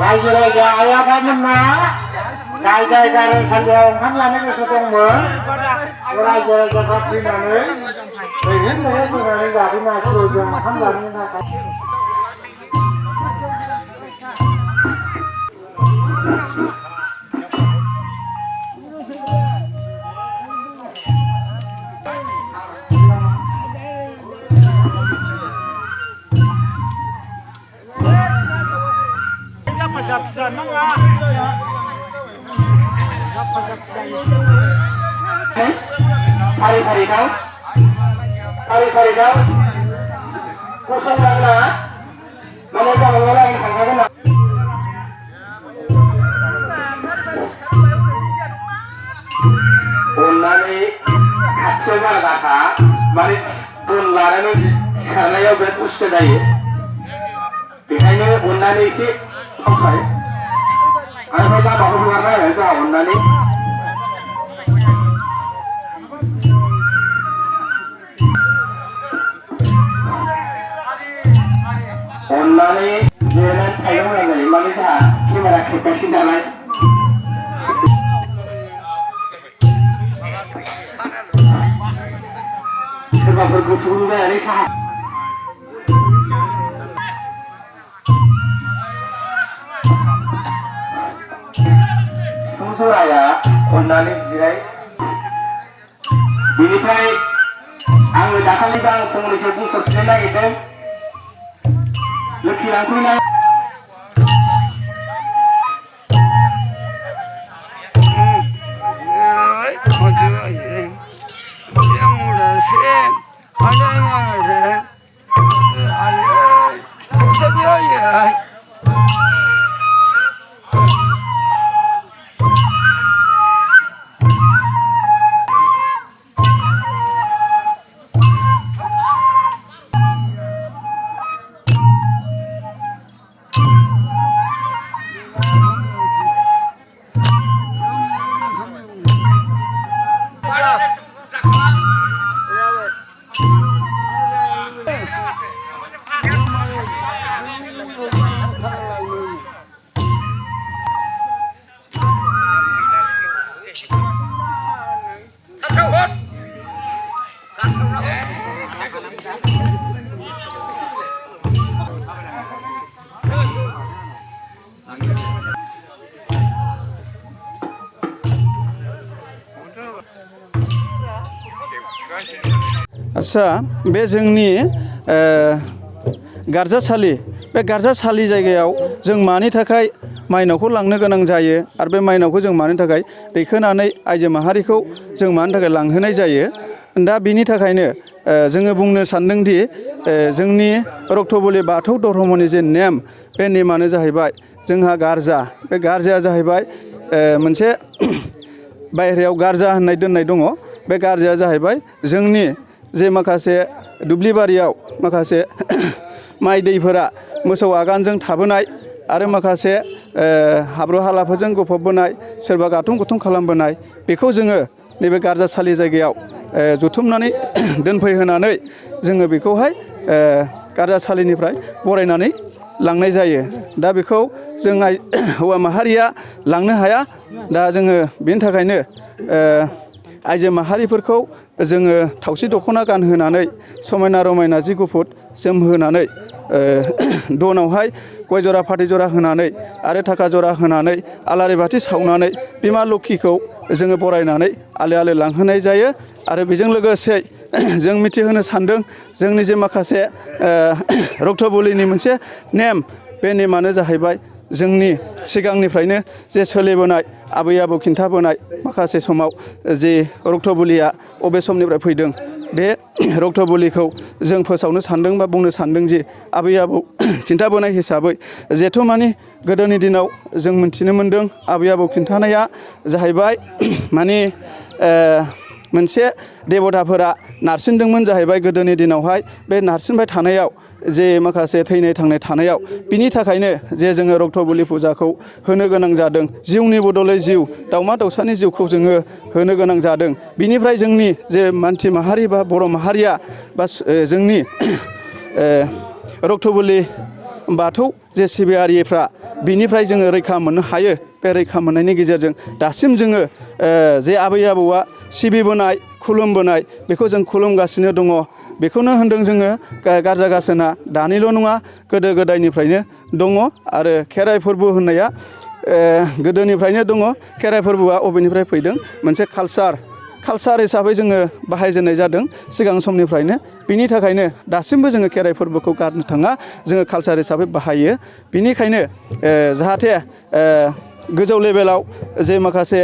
रायजो आया गामोनना जायगायाव सालियाव ओंखाम जानो गोसो दंमोन रायजो राजाफ्रा फैनानै दैदेन फैनानै जाफैनो हासिगौ जों ओंखाम जानो थाखाय Hari-hari kau kosong mana? Mana jangan orang yang tangkap nak? Unani hasilnya kata, mari unlaran karena ya betul sekali. Biasanya unani itu apa? Kalau kita baru keluar ya itu unani. Onlani jenis ayam lagi, mari kita kamera kita sini sebab berkumpul dari sah. Sungguh raya, onlani jirai. Binikai, angin datang di bang, pengulis itu subscribe itu. Lagi langsung naik. Yang muda sih, ada yang ada, tapi ya. आच्छा बे जोंनि गारजासालि बे गारजासालि जायगायाव जों मानि थाखाय माइनावखौ लांनो गोनां जायो आरो बे माइनावखौ जों मानि थाखाय दैखोनानै आइजो माहारिखौ जों मानि थाखाय लांहोनाय जायो दा बिनि थाखायनो जोङो बुंनो सानदों दि जोंनि रक्तबलि बाथौ धर्मनि जे नेम बे नेमानो जाहैबाय जोंहा गारजा बे गारजाया जाहैबाय मोनसे बायहेरायाव गारजा होननाय दोननाय दङ बे गारजाया जाहैबाय जोंनि जे माखासे दुब्लिबारियाव माखासे माइ दैफोरा मोसौ आगानजों थाबोनाय आरो माखासे हाब्रु हालाफोरजों गफबबोनाय सोरबा गाथुम गुथुम खालामबोनाय बेखौ जोङो नैबे गारजासालि जायगायाव जुथुमनानै दोनफैहोनानै जोङो बेखौहाय गारजासालिनिफ्राय बरायनानै लांनाय जायो दा बेखौ जों हौवा माहारिया लांनो हाया दा जोङो बेनि थाखायनो आइजो माहारिफोरखौ जोङो थावसि दख'ना गानहोनानै समायना रमायना जि गुफुर जोमहोनानै दनावहाय गय जरा फाथै जरा होनानै आरो थाखा जरा होनानै आलारि बाथि सावनानै बिमा लोखिखौ जोङो बरायनानै आलो आलो लांहोनाय जायो आरो बेजों लोगोसे जों मिथिहोनो सानदों जोंनि जे माखासे रक्तबलिनि मोनसे नेम बे नेमानो जाहैबाय जोंनि सिगांनिफ्रायनो जे सोलिबोनाय आबै आबौ खिन्थाबोनाय माखासे समाव जे रक्तबलिया अबे समनिफ्राय फैदों बे रक्तबलिखौ जों फोसावनो सानदों बा बुंनो सानदों जे आबै आबौ खिन्थाबोनाय हिसाबै जेथ'मानि गोदोनि दिनाव जों मिथिनो मोन्दों आबै आबौ खिन्थानाया जाहैबाय माने मोनसे देबताफोरा नारसिनदोंमोन जाहैबाय गोदोनि दिनावहाय बे नारसिनबाय थानायाव जे माखासे थैनाय थांनाय थानायाव बिनि थाखायनो जे जोङो रक्तबलि फुजाखौ होनो गोनां जादों जिउनि बदलै जिउ दाउमा दाउसानि जिउखौ जोङो होनो गोनां जादों बिनिफ्राय जोंनि जे मानसि माहारि बा बर' माहारिया बा जोंनि रक्तबुलि बाथौ जे सिबियारिफ्रा बिनिफ्राय जोङो रैखा मोननो हायो। बे रैखा मोननायनि गेजेरजों दासिम जोङो जे आबै आबौआ सिबिबोनाय खुलुमबोनाय बेखौ जों खुलुमगासिनो दङ। बेखौनो होनदों जोङो गारजा गासोना दानिल' नङा गोदो गोदायनिफ्रायनो दङ आरो खेराइ फोरबो होननाया गोदोनिफ्रायनो दङ। खेराइ फोरबोआ बबेनिफ्राय फैदों मोनसे कालसार हिसाबै जोङो बाहायजेननाय जादों सिगां समनिफ्रायनो। बिनि थाखायनो दासिमबो जोङो खेराइ फोरबोखौ गारनो थाङा, जोङो कालसार हिसाबै बाहायो। बिनिखायनो जाहाथे गोजौ लेभेलाव जे माखासे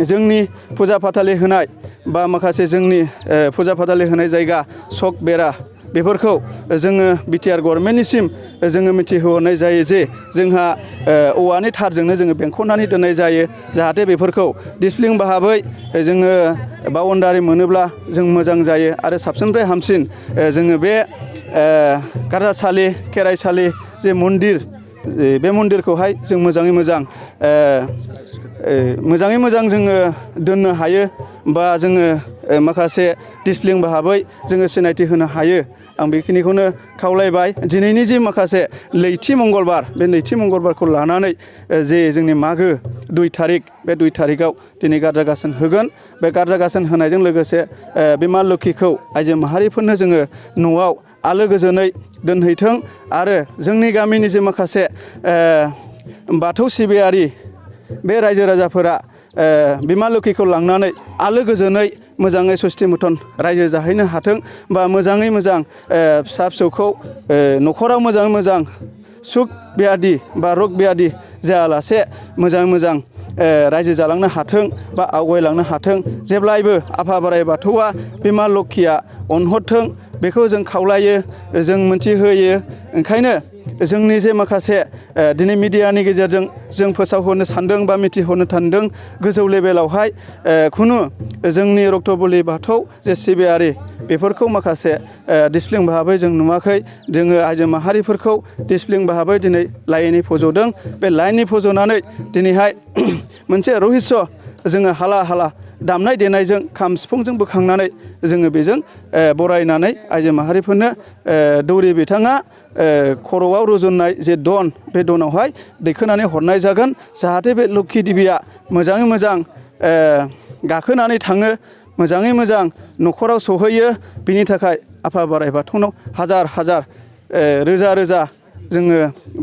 जोंनि फुजा फाथालि होनाय बा माखासे जोंनि फुजा फाथालि होनाय जायगा सक बेरा बेफोरखौ जोङो बिटिआर गभर्नमेन्टनिसिम जोङो मिथिहोहरनाय जायो जे जोंहा औवानि थारजोंनो जोङो बेंखननानै दोननाय जायो। जाहाथे बेफोरखौ दिसप्लिन भाबै जोङो बाउन्डारि मोनोब्ला जों मोजां जायो आरो साबसिननिफ्राय हामसिन जोङो बे गारजासालि खेराइसालि जे मन्दिर बे मन्दिरखौहाय जों मोजाङै मोजां जोङो दोननो हायो बा जोङो माखासे दिसप्लिन भाबै जोङो सिनायथि होनो हायो। आं बेखिनिखौनो खावलायबाय। दिनैनि जे माखासे नैथि मंगलबार बे नैथि मंगलबारखौ लानानै जे जोंनि मागो 2 थारिख बे 2 थारिखआव दिनै गारजा गासन होगोन। बे गारजा गासन होनायजों लोगोसे बिमा लोखिखौ आइजो माहारिफोरनो जोङो न'आव आलो गोजोनै दोनहैथों आरो जोंनि गामिनि जे माखासे बाथौ सिबियारि बे रायजो राजाफोरा बिमा लोखिखौ लांनानै आलो गोजोनै मोजाङै सस्ति मथन रायजो जाहैनो हाथों बा मोजाङै मोजां फिसा फिसौखौ न'खराव मोजाङै मोजां सुख बेयादि बा रग बेयादि जायालासे मोजाङै मोजां रायजो जालांनो हाथों बा आवगायलांनो हाथों। जेब्लायबो आफा बोराइ बाथौआ बिमा लोखिया अनहरथों बेखौ जों खावलायो, जों मोनथिहोयो। ओंखायनो जोंनि जे माखासे दिनै मिडियानि गेजेरजों जों फोसावहरनो सानदों बा मिथिहरनो सानदों गोजौ लेभेलावहाय खुनु जोंनि रक्तबुलि बाथौ जे सिबियारि बेफोरखौ माखासे दिसप्लिन भाबै जों नुवाखै। जोङो आइजो माहारिफोरखौ दिसप्लिन भाबै दिनै लाइननि फज'दों। बे लाइननि फज'नानै दिनैहाय मोनसे रहस्य जोङो हाला दामनाय देनायजों खाम सिफुंजों बोखांनानै जोङो बेजों बरायनानै आइजो माहारिफोरनो दौरि बिथाङा खर'आव रुजुननाय जे दन बे दनावहाय दैखोनानै हरनाय जागोन। जाहाथे बे लोखि देबिया मोजाङै मोजां गाखोनानै थाङो, मोजाङै मोजां न'खराव सहैयो। बिनि थाखाय आफा बोराइ बाथौनाव हाजार रोजा जोङो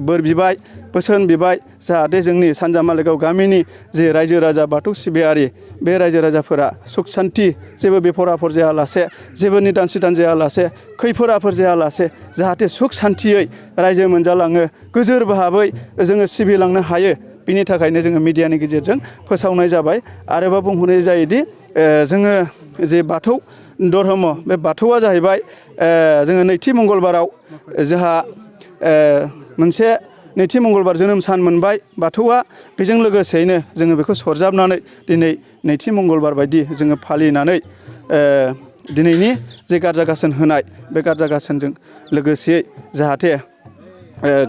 बोर बिबाय, बोसोन बिबाय। जाहाथे जोंनि सानजा मालिगाव गामिनि जे रायजो राजा बाथौ सिबियारि बे रायजो राजाफोरा सुख सान्थि जेबो बिफर आफर जायालासे, जेबो निदान सिदान जायालासे, खैफोद आफोद जायालासे जाहाथे सुख सान्थियै रायजो मोनजालाङो, गोजोर भाबै जोङो सिबिलांनो हायो। बिनि थाखायनो जोङो मिडियानि गेजेरजों फोसावनाय जाबाय। आरोबाव बुंहरनाय जायोदि जोङो जे बाथौ धर्म बे बाथौआ जाहैबाय जोङो नैथि मंगलबाराव जोंहा मोनसे नैथि मंगलबार जोनोम सान मोनबाय बाथौआ। बेजों लोगोसेयैनो जोङो बेखौ सरजाबनानै दिनै नैथि मंगलबार बायदि जोङो फालिनानै दिनैनि जे गारजा गासन होनाय बे गारजा गासनजों लोगोसेयै जाहाथे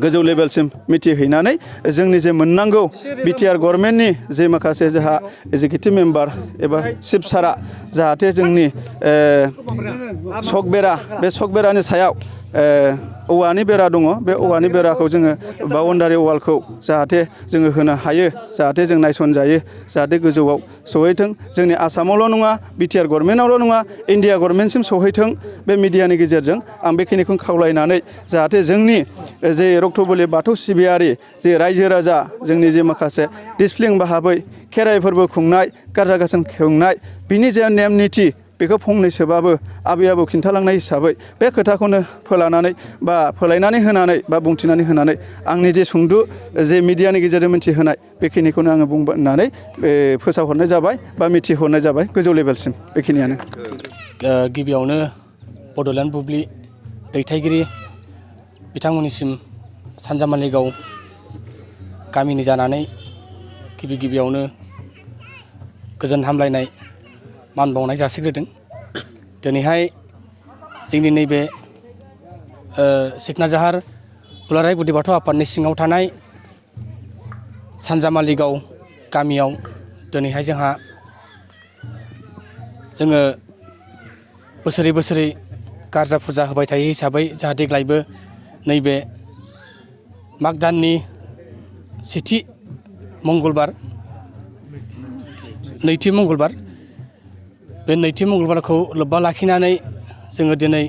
गोजौ लेभेलसिम मिथिहैनानै जोंनि जे मोननांगौ बिटिआर गभर्नमेन्टनि जे माखासे जोंहा एजिकिउटिभ मेम्बार एबा चिफ सारा जाहाथे जोंनि सक बेरा बे सक बेरानि सायाव औवानि बेरा दङ। बे औवानि बेराखौ जोङो बाउन्डारि वालखौ जाहाथे जोङो होनो हायो, जाहाथे जों नायसनजायो, जाहाथे गोजौआव सहैथों। जोंनि आसामावल' नङा, बिटिआर गभर्नमेन्टआवल' नङा, इन्डिया गभर्नमेन्टसिम सहैथों। बे मिडियानि गेजेरजों आं बेखिनिखौ खावलायनानै जाहाथे जोंनि जे रक्तबुलि बाथौ सिबियारि जे रायजो राजा जोंनि जे माखासे दिसप्लिन भाबै खेराइ फोरबो खुंनाय, गारजा गासन खुंनाय, बिनि जे नेम निथि बेखौ फंनैसोबाबो आबै आबौ खिन्थालांनाय हिसाबै बे खोथाखौनो फोलायनानै होनानै बा बुंथिनानै होनानै आंनि जे सुंद' जे मिडियानि गेजेरजों मिथिहोनाय बेखिनिखौनो आङो बुंनानै फोसावहरनाय जाबाय बा मिथिहरनाय जाबाय गोजौ लेभेलसिम। बेखिनियानो। गिबियावनो बड'लेण्ड बुब्लि दैथायगिरि बिथांमोननिसिम सानजा मालिगाव गामिनि जानानै गिबियावनो गोजोन हामलायनाय मान बावनाय जासिग्रोदों। दिनैहाय जोंनि नैबे सिखनाजाहार दुलाराय गुदि बाथौ आफादनि सिङाव थानाय सानजा मालिगाव गामियाव दिनैहाय जोङो बोसोरै गारजा फुजा होबाय थायो हिसाबै जोंहा देग्लायबो नैबे माग दाननि सेथि मंगलबार नैथि मंगलबार बे नैथि मंगलबारखौ लोब्बा लाखिनानै जोङो दिनै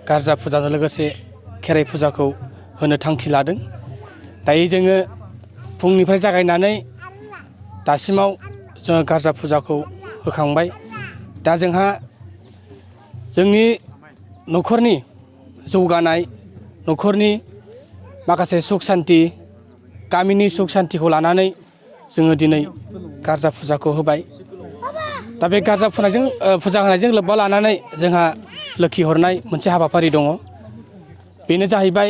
गारजा फुजाजों लोगोसे खेराइ फुजाखौ होनो थांखि लादों। दायो जोङो फुंनिफ्राय जागायनानै दासिमाव जोङो गारजा फुजाखौ होखांबाय। दा जोंहा जोंनि न'खरनि जौगानाय, न'खरनि माखासे सुख सान्ति, गामिनि सुख सान्तिखौ लानानै जोङो दिनै गारजा फुजाखौ होबाय। दा बे गारजा फुजा होनायजों लोब्बा लानानै जोंहा लोखि हरनाय मोनसे हाबाफारि दङ। बेनो जाहैबाय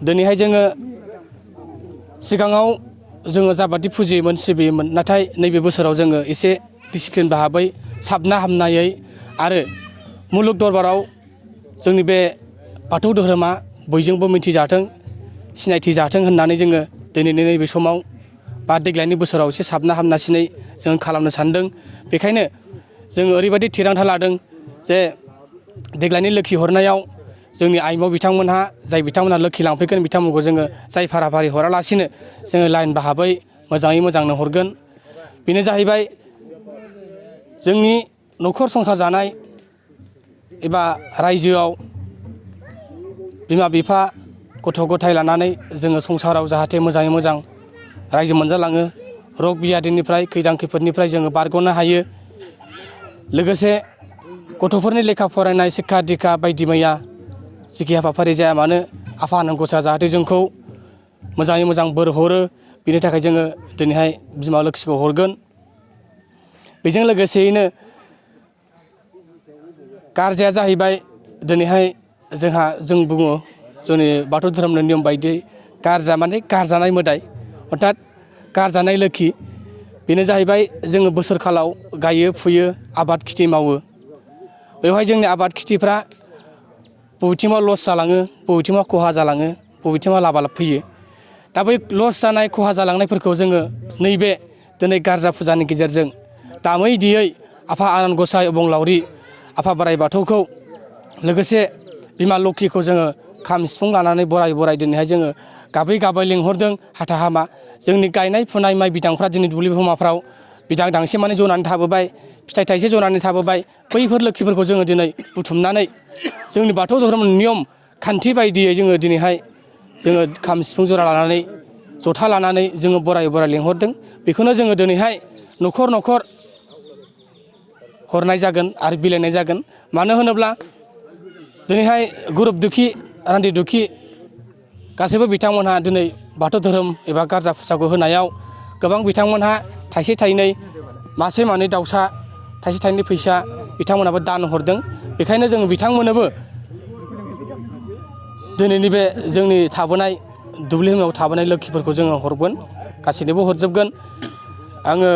दिनैहाय जोङो सिगाङाव जोङो जाबादि फुजियोमोन सिबियोमोन, नाथाय नैबे बोसोराव जोङो एसे डिसिप्लिन भाबै साबना हामनायै आरो मुलुग दरबाराव जोंनि बे बाथौ धोरोमा बयजोंबो मिथिजाथों, सिनायथि जाथों होननानै जोङो दिनैनि नैबे समाव बा देग्लायनि बोसोराव एसे साबना हामनासिनै जों खालामनो सानदों। बेखायनो जोङो ओरैबायदि थिरांथा लादों जे देग्लायनि लोखि हरनायाव जोंनि आइमौ बिथांमोनहा, जाय बिथांमोनहा लोखि लांफैगोन, बिथांमोनखौ जोङो जाय फाराफारि हरालासिनो जोङो लाइन भाबै मोजाङै मोजांनो हरगोन। बेनो जाहैबाय जोंनि न'खर संसार जानाय एबा रायजोआव बिमा बिफा गथ' गथाय लानानै जोङो संसाराव जाहाथे मोजाङै मोजां रायजो मोनजालाङो, रग बियादिनिफ्राय खैदां खैफोदनिफ्राय जोङो बारग'नो हायो। लोगोसे गथ'फोरनि लेखा फरायनाय, सिक्खा दिक्खा बायदि मैया जिखि हाबाफारि जाया मानो आफा आनान गसाइआ जाहाथे जोंखौ मोजाङै मोजां बोर हरो, बिनि थाखाय जोङो दिनैहाय बिमा लोखिखौ हरगोन। बेजों लोगोसेयैनो गारजाया जाहैबाय दिनैहाय जों बुङो जोंनि बाथौ धोरोमनि नियम बायदियै गारजा माने गारजानाय मोदाय, अर्थात गारजानाय लोखि। बेनो जाहैबाय जोङो बोसोर खालाव गायो फुयो आबाद खिथि मावो। बेवहाय जोंनि आबाद खिथिफ्रा बबेथिंबा लस जालाङो, बबेथिंबा खहा जालाङो, बबेथिंबा लाबा लाब फैयो। दा बै लस जानाय खहा जालांनायफोरखौ जोङो नैबे दिनै गारजा फुजानि गेजेरजों दामै दियै आफा आनान गसाइ अबंलावरि आफा बोराइ बाथौखौ लोगोसे बिमा लक्षिखौ जोङो खाम सिफुं लानानै बराय बराय दिनैहाय जोङो गाबै गाबै लिंहरदों। हाथा हामा जोंनि गायनाय फुनाय माइ बिदांफ्रा दिनै दुब्लि भुमाफ्राव बिदां दांसे माने जनानै थाबोबाय, फिथाइ थाइसे जनानै थाबोबाय। बैफोर लोक्षिफोरखौ जोङो दिनै बुथुमनानै जोंनि बाथौ धोरोमनि नियम खान्थि बायदियै जोङो दिनैहाय जोङो खाम सिफुं जरा लानानै जथा लानानै जोङो बराय बराय लिंहरदों। बेखौनो जोङो दिनैहाय न'खर न'खर हरनाय जागोन आरो बिलाइनाय जागोन। मानो होनोब्ला दिनैहाय गुरुब दुखि रान्दि दुखि गासैबो बिथांमोनहा दिनै बाथौ धोरोम एबा गारजा फुजाखौ होनायाव गोबां बिथांमोनहा थाइसे थाइनै, मासे मानै दाउसा, थाइसे थाइनै फैसा बिथांमोनाबो दान हरदों। बेखायनो जों बिथांमोननोबो दिनैनि बे जोंनि थाबोनाय दुब्लि भुमियाव थाबोनाय लोक्षिफोरखौ जोङो हरगोन, गासैनोबो हरजोबगोन। आङो